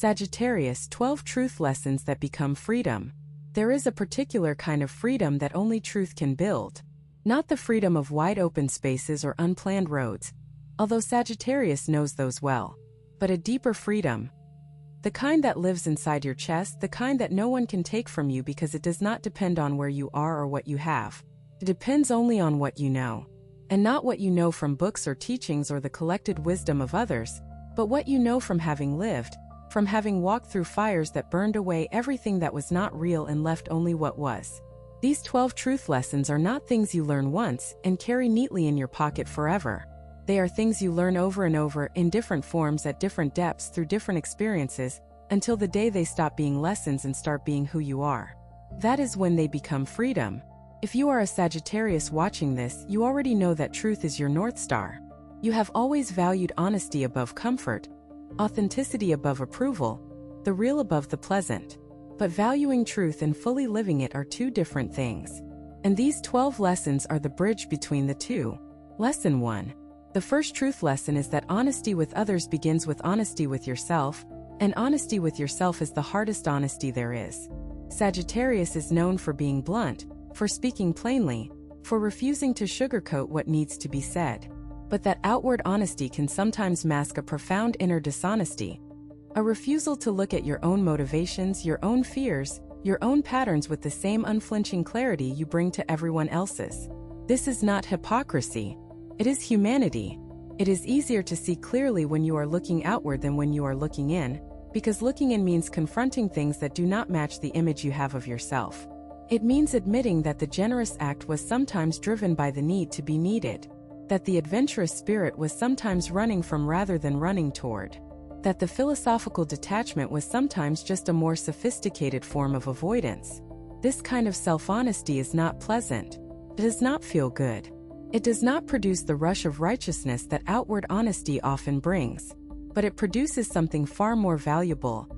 Sagittarius, 12 truth lessons that become freedom. There is a particular kind of freedom that only truth can build. Not the freedom of wide open spaces or unplanned roads, although Sagittarius knows those well, but a deeper freedom. The kind that lives inside your chest, the kind that no one can take from you because it does not depend on where you are or what you have. It depends only on what you know. And not what you know from books or teachings or the collected wisdom of others, but what you know from having lived, from having walked through fires that burned away everything that was not real and left only what was. These 12 truth lessons are not things you learn once and carry neatly in your pocket forever. They are things you learn over and over in different forms at different depths through different experiences until the day they stop being lessons and start being who you are. That is when they become freedom. If you are a Sagittarius watching this, you already know that truth is your North Star. You have always valued honesty above comfort, authenticity above approval, the real above the pleasant. But valuing truth and fully living it are two different things. And these 12 lessons are the bridge between the two. Lesson 1. The first truth lesson is that honesty with others begins with honesty with yourself, and honesty with yourself is the hardest honesty there is. Sagittarius is known for being blunt, for speaking plainly, for refusing to sugarcoat what needs to be said. But that outward honesty can sometimes mask a profound inner dishonesty, a refusal to look at your own motivations, your own fears, your own patterns with the same unflinching clarity you bring to everyone else's. This is not hypocrisy. It is humanity. It is easier to see clearly when you are looking outward than when you are looking in, because looking in means confronting things that do not match the image you have of yourself. It means admitting that the generous act was sometimes driven by the need to be needed, that the adventurous spirit was sometimes running from rather than running toward, that the philosophical detachment was sometimes just a more sophisticated form of avoidance. This kind of self-honesty is not pleasant. It does not feel good. It does not produce the rush of righteousness that outward honesty often brings, but it produces something far more valuable: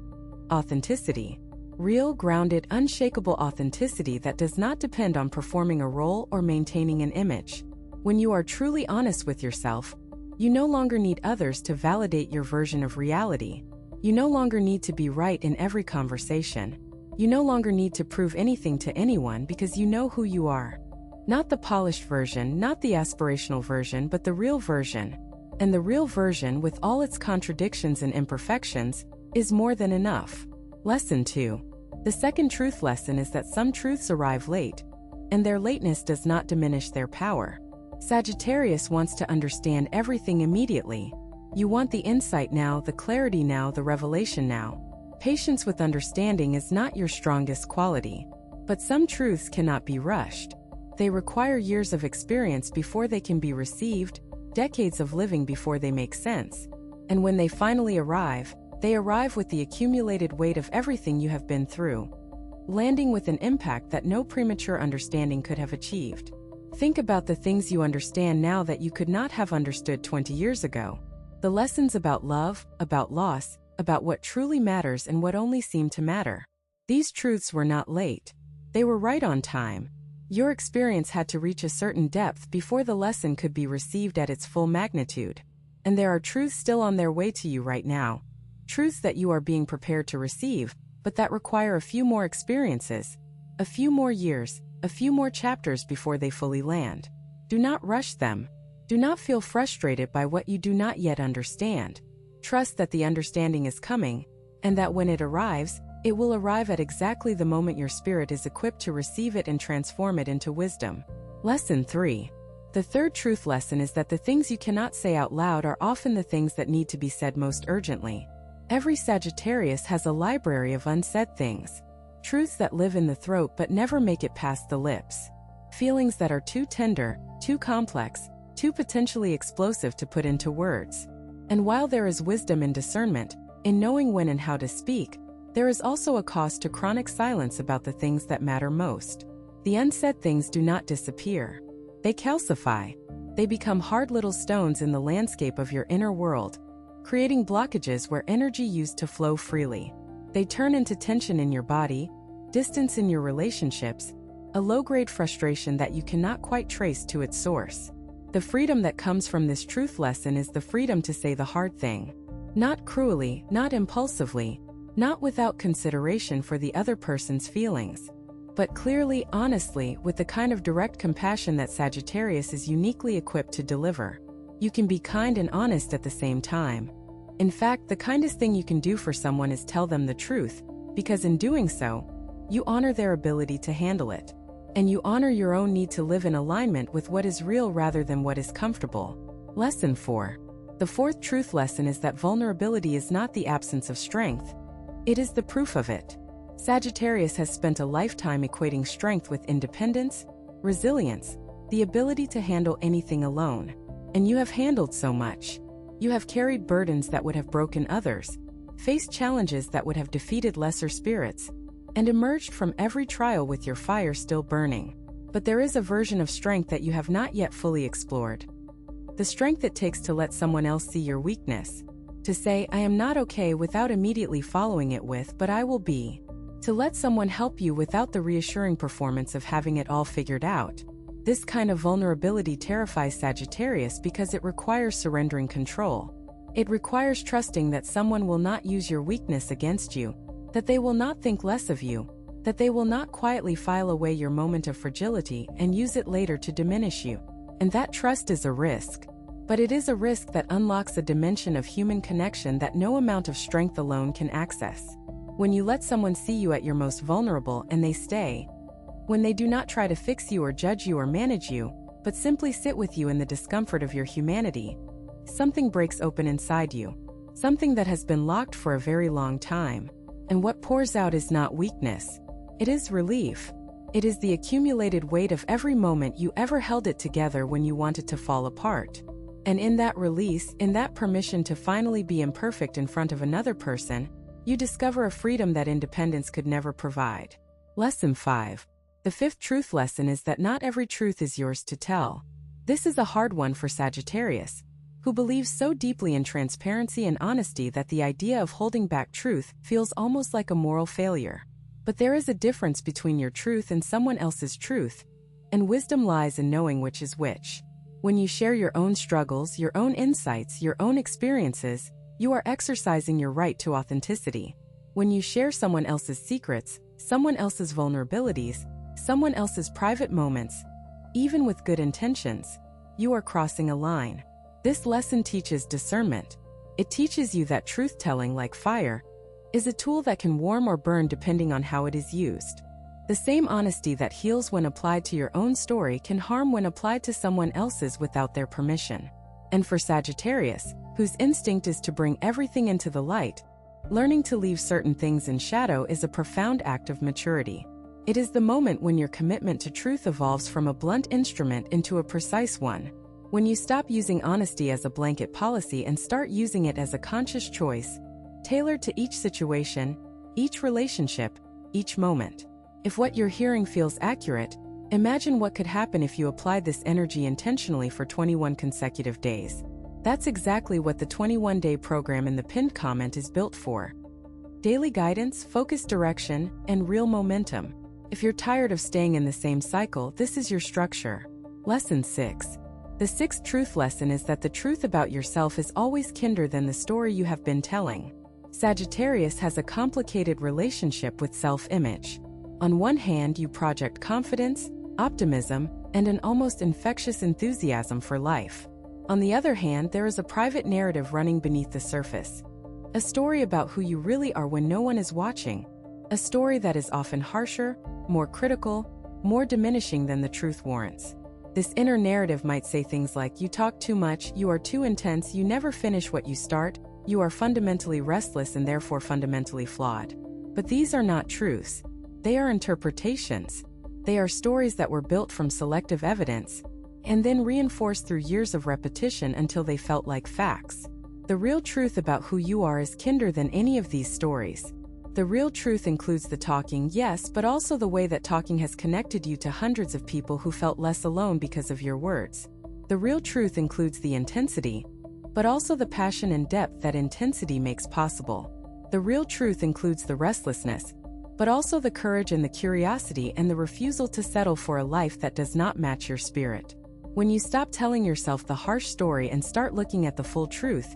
authenticity. Real, grounded, unshakable authenticity that does not depend on performing a role or maintaining an image. When you are truly honest with yourself, you no longer need others to validate your version of reality. You no longer need to be right in every conversation. You no longer need to prove anything to anyone because you know who you are. Not the polished version, not the aspirational version, but the real version. And the real version, with all its contradictions and imperfections, is more than enough. Lesson 2. The second truth lesson is that some truths arrive late, and their lateness does not diminish their power. Sagittarius wants to understand everything immediately. You want the insight now, the clarity now, the revelation now. Patience with understanding is not your strongest quality. But some truths cannot be rushed. They require years of experience before they can be received, decades of living before they make sense. And when they finally arrive, they arrive with the accumulated weight of everything you have been through, landing with an impact that no premature understanding could have achieved. Think about the things you understand now that you could not have understood 20 years ago. The lessons about love, about loss, about what truly matters and what only seemed to matter. These truths were not late. They were right on time. Your experience had to reach a certain depth before the lesson could be received at its full magnitude. And there are truths still on their way to you right now. Truths that you are being prepared to receive, but that require a few more experiences, a few more years, a few more chapters before they fully land. Do not rush them. Do not feel frustrated by what you do not yet understand. Trust that the understanding is coming, and that when it arrives, it will arrive at exactly the moment your spirit is equipped to receive it and transform it into wisdom. Lesson 3. The third truth lesson is that the things you cannot say out loud are often the things that need to be said most urgently. Every Sagittarius has a library of unsaid things. Truths that live in the throat but never make it past the lips. Feelings that are too tender, too complex, too potentially explosive to put into words. And while there is wisdom and discernment, in knowing when and how to speak, there is also a cost to chronic silence about the things that matter most. The unsaid things do not disappear. They calcify. They become hard little stones in the landscape of your inner world, creating blockages where energy used to flow freely. They turn into tension in your body, distance in your relationships, a low-grade frustration that you cannot quite trace to its source. The freedom that comes from this truth lesson is the freedom to say the hard thing. Not cruelly, not impulsively, not without consideration for the other person's feelings, but clearly, honestly, with the kind of direct compassion that Sagittarius is uniquely equipped to deliver. You can be kind and honest at the same time. In fact, the kindest thing you can do for someone is tell them the truth, because in doing so, you honor their ability to handle it. And you honor your own need to live in alignment with what is real rather than what is comfortable. Lesson 4. The fourth truth lesson is that vulnerability is not the absence of strength. It is the proof of it. Sagittarius has spent a lifetime equating strength with independence, resilience, the ability to handle anything alone. And you have handled so much. You have carried burdens that would have broken others, faced challenges that would have defeated lesser spirits, and emerged from every trial with your fire still burning. But there is a version of strength that you have not yet fully explored. The strength it takes to let someone else see your weakness. To say, I am not okay without immediately following it with, but I will be. To let someone help you without the reassuring performance of having it all figured out. This kind of vulnerability terrifies Sagittarius because it requires surrendering control. It requires trusting that someone will not use your weakness against you, that they will not think less of you, that they will not quietly file away your moment of fragility and use it later to diminish you. And that trust is a risk. But it is a risk that unlocks a dimension of human connection that no amount of strength alone can access. When you let someone see you at your most vulnerable and they stay, when they do not try to fix you or judge you or manage you, but simply sit with you in the discomfort of your humanity, something breaks open inside you, something that has been locked for a very long time. And what pours out is not weakness. It is relief. It is the accumulated weight of every moment you ever held it together when you wanted to fall apart. And in that release, in that permission to finally be imperfect in front of another person, you discover a freedom that independence could never provide. Lesson 5. The fifth truth lesson is that not every truth is yours to tell. This is a hard one for Sagittarius, who believes so deeply in transparency and honesty that the idea of holding back truth feels almost like a moral failure. But there is a difference between your truth and someone else's truth, and wisdom lies in knowing which is which. When you share your own struggles, your own insights, your own experiences, you are exercising your right to authenticity. When you share someone else's secrets, someone else's vulnerabilities, someone else's private moments, even with good intentions, you are crossing a line. This lesson teaches discernment. It teaches you that truth-telling, like fire, is a tool that can warm or burn depending on how it is used. The same honesty that heals when applied to your own story can harm when applied to someone else's without their permission. And for Sagittarius, whose instinct is to bring everything into the light, learning to leave certain things in shadow is a profound act of maturity. It is the moment when your commitment to truth evolves from a blunt instrument into a precise one. When you stop using honesty as a blanket policy and start using it as a conscious choice, tailored to each situation, each relationship, each moment. If what you're hearing feels accurate, imagine what could happen if you applied this energy intentionally for 21 consecutive days. That's exactly what the 21-day program in the pinned comment is built for. Daily guidance, focused direction, and real momentum. If you're tired of staying in the same cycle, this is your structure. Lesson 6. The sixth truth lesson is that the truth about yourself is always kinder than the story you have been telling. Sagittarius has a complicated relationship with self-image. On one hand, you project confidence, optimism, and an almost infectious enthusiasm for life. On the other hand, there is a private narrative running beneath the surface. A story about who you really are when no one is watching. A story that is often harsher, more critical, more diminishing than the truth warrants. This inner narrative might say things like, you talk too much, you are too intense, you never finish what you start, you are fundamentally restless and therefore fundamentally flawed. But these are not truths. They are interpretations. They are stories that were built from selective evidence, and then reinforced through years of repetition until they felt like facts. The real truth about who you are is kinder than any of these stories. The real truth includes the talking, yes, but also the way that talking has connected you to hundreds of people who felt less alone because of your words. The real truth includes the intensity, but also the passion and depth that intensity makes possible. The real truth includes the restlessness, but also the courage and the curiosity and the refusal to settle for a life that does not match your spirit. When you stop telling yourself the harsh story and start looking at the full truth,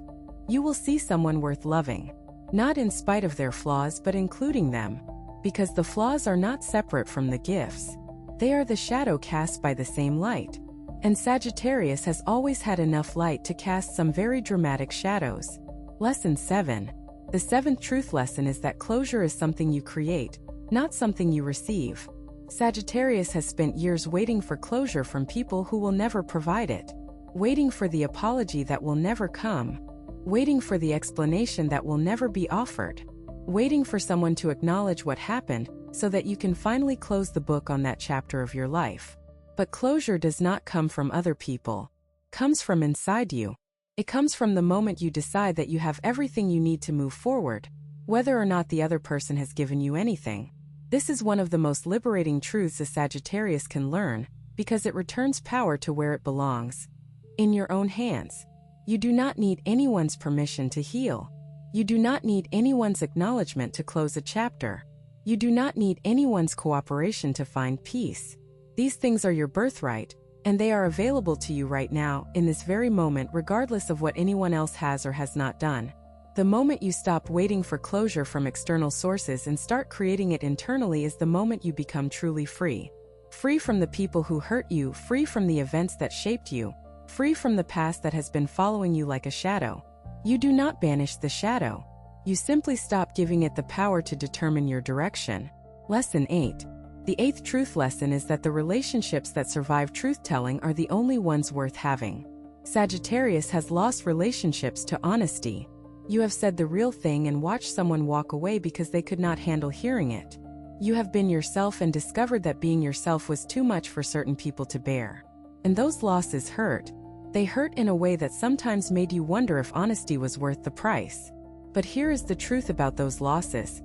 you will see someone worth loving. Not in spite of their flaws but including them. Because the flaws are not separate from the gifts. They are the shadow cast by the same light. And Sagittarius has always had enough light to cast some very dramatic shadows. Lesson 7. The seventh truth lesson is that closure is something you create, not something you receive. Sagittarius has spent years waiting for closure from people who will never provide it. Waiting for the apology that will never come. Waiting for the explanation that will never be offered. Waiting for someone to acknowledge what happened so that you can finally close the book on that chapter of your life. But closure does not come from other people. It comes from inside you. It comes from the moment you decide that you have everything you need to move forward, whether or not the other person has given you anything. This is one of the most liberating truths a Sagittarius can learn, because it returns power to where it belongs. In your own hands. You do not need anyone's permission to heal. You do not need anyone's acknowledgement to close a chapter. You do not need anyone's cooperation to find peace. These things are your birthright, and they are available to you right now, in this very moment, regardless of what anyone else has or has not done. The moment you stop waiting for closure from external sources and start creating it internally is the moment you become truly free. Free from the people who hurt you, free from the events that shaped you, free from the past that has been following you like a shadow. You do not banish the shadow. You simply stop giving it the power to determine your direction. Lesson 8. The eighth truth lesson is that the relationships that survive truth-telling are the only ones worth having. Sagittarius has lost relationships to honesty. You have said the real thing and watched someone walk away because they could not handle hearing it. You have been yourself and discovered that being yourself was too much for certain people to bear. And those losses hurt. They hurt in a way that sometimes made you wonder if honesty was worth the price. But here is the truth about those losses.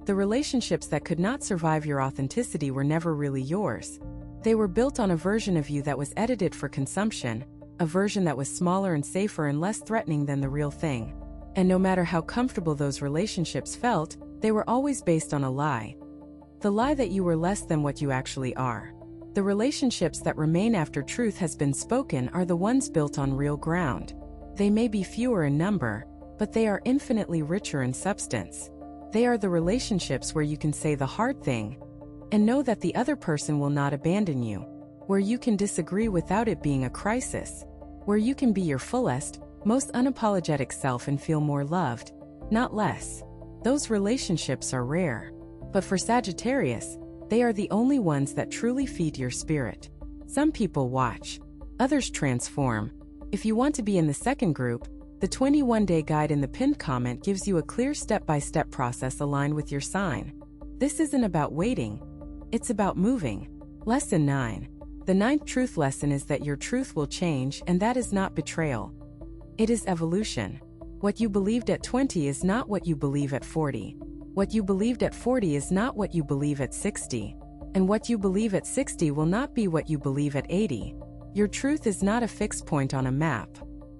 The relationships that could not survive your authenticity were never really yours. They were built on a version of you that was edited for consumption, a version that was smaller and safer and less threatening than the real thing. And no matter how comfortable those relationships felt, they were always based on a lie. The lie that you were less than what you actually are. The relationships that remain after truth has been spoken are the ones built on real ground. They may be fewer in number, but they are infinitely richer in substance. They are the relationships where you can say the hard thing and know that the other person will not abandon you, where you can disagree without it being a crisis, where you can be your fullest, most unapologetic self and feel more loved, not less. Those relationships are rare. But for Sagittarius, they are the only ones that truly feed your spirit. Some people watch, others transform. If you want to be in the second group, the 21-day guide in the pinned comment gives you a clear step-by-step process aligned with your sign. This isn't about waiting, it's about moving. Lesson 9. The ninth truth lesson is that your truth will change, and that is not betrayal. It is evolution. What you believed at 20 is not what you believe at 40. What you believed at 40 is not what you believe at 60. And what you believe at 60 will not be what you believe at 80. Your truth is not a fixed point on a map.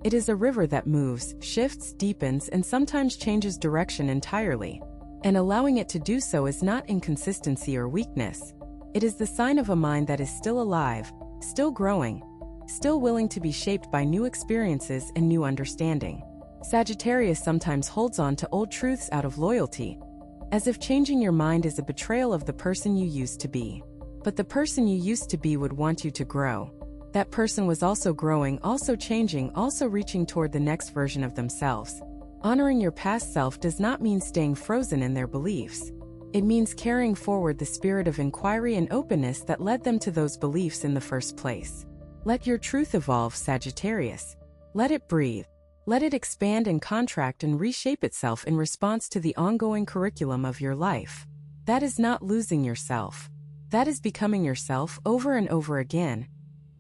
It is a river that moves, shifts, deepens, and sometimes changes direction entirely. And allowing it to do so is not inconsistency or weakness. It is the sign of a mind that is still alive, still growing, still willing to be shaped by new experiences and new understanding. Sagittarius sometimes holds on to old truths out of loyalty, as if changing your mind is a betrayal of the person you used to be. But the person you used to be would want you to grow. That person was also growing, also changing, also reaching toward the next version of themselves. Honoring your past self does not mean staying frozen in their beliefs. It means carrying forward the spirit of inquiry and openness that led them to those beliefs in the first place. Let your truth evolve, Sagittarius. Let it breathe. Let it expand and contract and reshape itself in response to the ongoing curriculum of your life. That is not losing yourself. That is becoming yourself over and over again,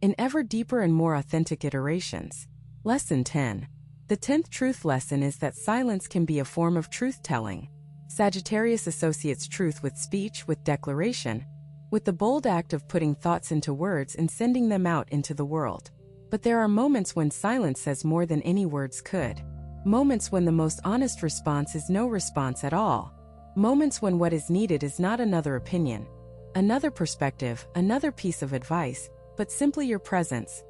in ever deeper and more authentic iterations. Lesson 10. The 10th truth lesson is that silence can be a form of truth-telling. Sagittarius associates truth with speech, with declaration, with the bold act of putting thoughts into words and sending them out into the world. But there are moments when silence says more than any words could. Moments when the most honest response is no response at all. Moments when what is needed is not another opinion, another perspective, another piece of advice, but simply your presence.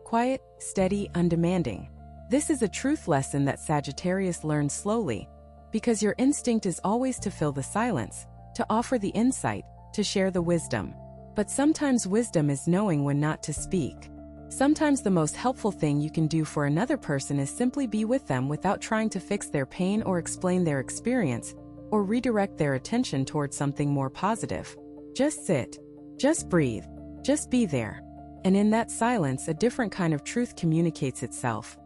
Quiet, steady, undemanding. This is a truth lesson that Sagittarius learns slowly, Because your instinct is always to fill the silence, to offer the insight, to share the wisdom. But sometimes wisdom is knowing when not to speak. Sometimes the most helpful thing you can do for another person is simply be with them without trying to fix their pain or explain their experience, or redirect their attention towards something more positive. Just sit. Just breathe. Just be there. And in that silence, a different kind of truth communicates itself.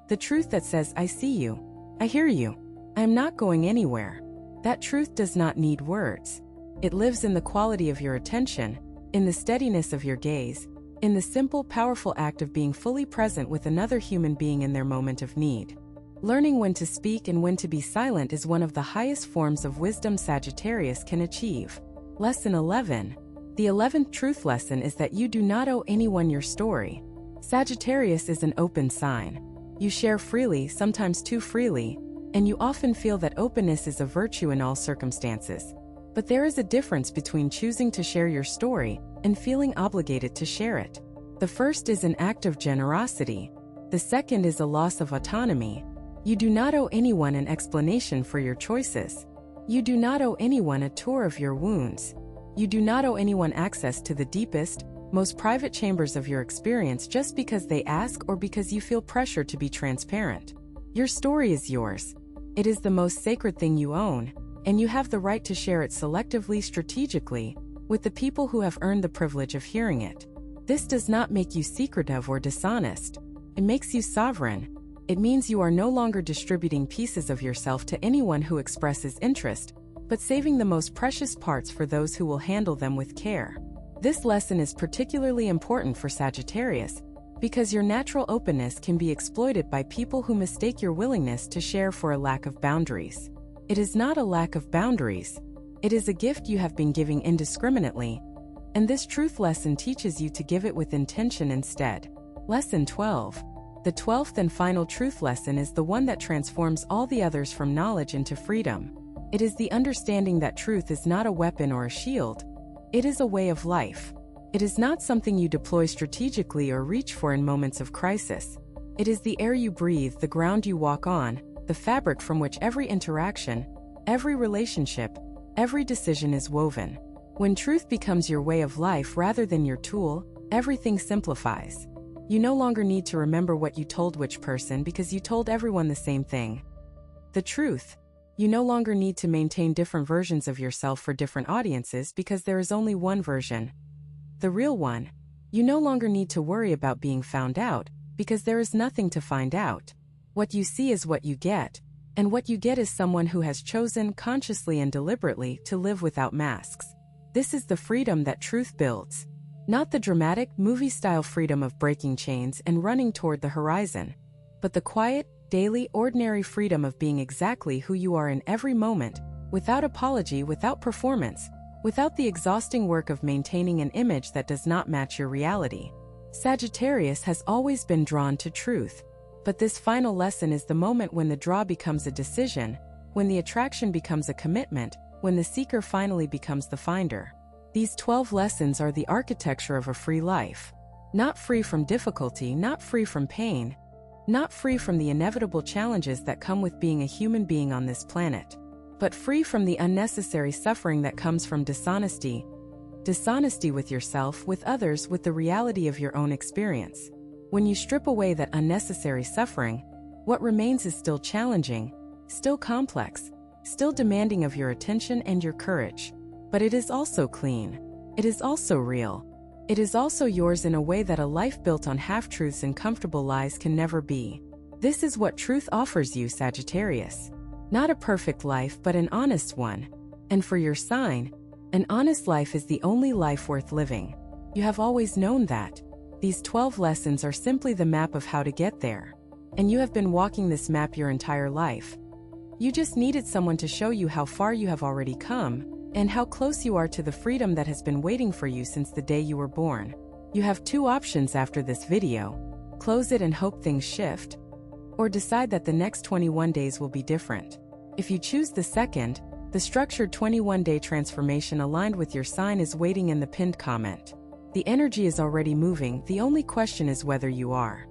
The truth that says, I see you. I hear you. I am not going anywhere. That truth does not need words. It lives in the quality of your attention, in the steadiness of your gaze, in the simple, powerful act of being fully present with another human being in their moment of need. Learning when to speak and when to be silent is one of the highest forms of wisdom Sagittarius can achieve. Lesson 11. The 11th truth lesson is that you do not owe anyone your story. Sagittarius is an open sign. You share freely, sometimes too freely, and you often feel that openness is a virtue in all circumstances. But there is a difference between choosing to share your story and feeling obligated to share it. The first is an act of generosity. The second is a loss of autonomy. You do not owe anyone an explanation for your choices. You do not owe anyone a tour of your wounds. You do not owe anyone access to the deepest, most private chambers of your experience just because they ask or because you feel pressure to be transparent. Your story is yours. It is the most sacred thing you own, and you have the right to share it selectively, strategically, with the people who have earned the privilege of hearing it. This does not make you secretive or dishonest. It makes you sovereign. It means you are no longer distributing pieces of yourself to anyone who expresses interest, but saving the most precious parts for those who will handle them with care. This lesson is particularly important for Sagittarius, because your natural openness can be exploited by people who mistake your willingness to share for a lack of boundaries. It is not a lack of boundaries. It is a gift you have been giving indiscriminately, and this truth lesson teaches you to give it with intention instead. Lesson 12. The 12th and final truth lesson is the one that transforms all the others from knowledge into freedom. It is the understanding that truth is not a weapon or a shield. It is a way of life. It is not something you deploy strategically or reach for in moments of crisis. It is the air you breathe, the ground you walk on, the fabric from which every interaction, every relationship, every decision is woven. When truth becomes your way of life rather than your tool, everything simplifies. You no longer need to remember what you told which person because you told everyone the same thing. The truth. You no longer need to maintain different versions of yourself for different audiences because there is only one version. The real one. You no longer need to worry about being found out because there is nothing to find out. What you see is what you get, and what you get is someone who has chosen consciously and deliberately to live without masks. This is the freedom that truth builds. Not the dramatic, movie-style freedom of breaking chains and running toward the horizon, but the quiet, daily, ordinary freedom of being exactly who you are in every moment, without apology, without performance, without the exhausting work of maintaining an image that does not match your reality. Sagittarius has always been drawn to truth. But this final lesson is the moment when the draw becomes a decision, when the attraction becomes a commitment, when the seeker finally becomes the finder. These 12 lessons are the architecture of a free life. Not free from difficulty, not free from pain, not free from the inevitable challenges that come with being a human being on this planet, but free from the unnecessary suffering that comes from dishonesty with yourself, with others, with the reality of your own experience. When you strip away that unnecessary suffering, what remains is still challenging, still complex, still demanding of your attention and your courage. But it is also clean. It is also real. It is also yours in a way that a life built on half-truths and comfortable lies can never be. This is what truth offers you, Sagittarius. Not a perfect life, but an honest one. And for your sign, an honest life is the only life worth living. You have always known that. These 12 lessons are simply the map of how to get there. And you have been walking this map your entire life. You just needed someone to show you how far you have already come, and how close you are to the freedom that has been waiting for you since the day you were born. You have two options after this video: close it and hope things shift, or decide that the next 21 days will be different. If you choose the second, the structured 21-day transformation aligned with your sign is waiting in the pinned comment. The energy is already moving, the only question is whether you are.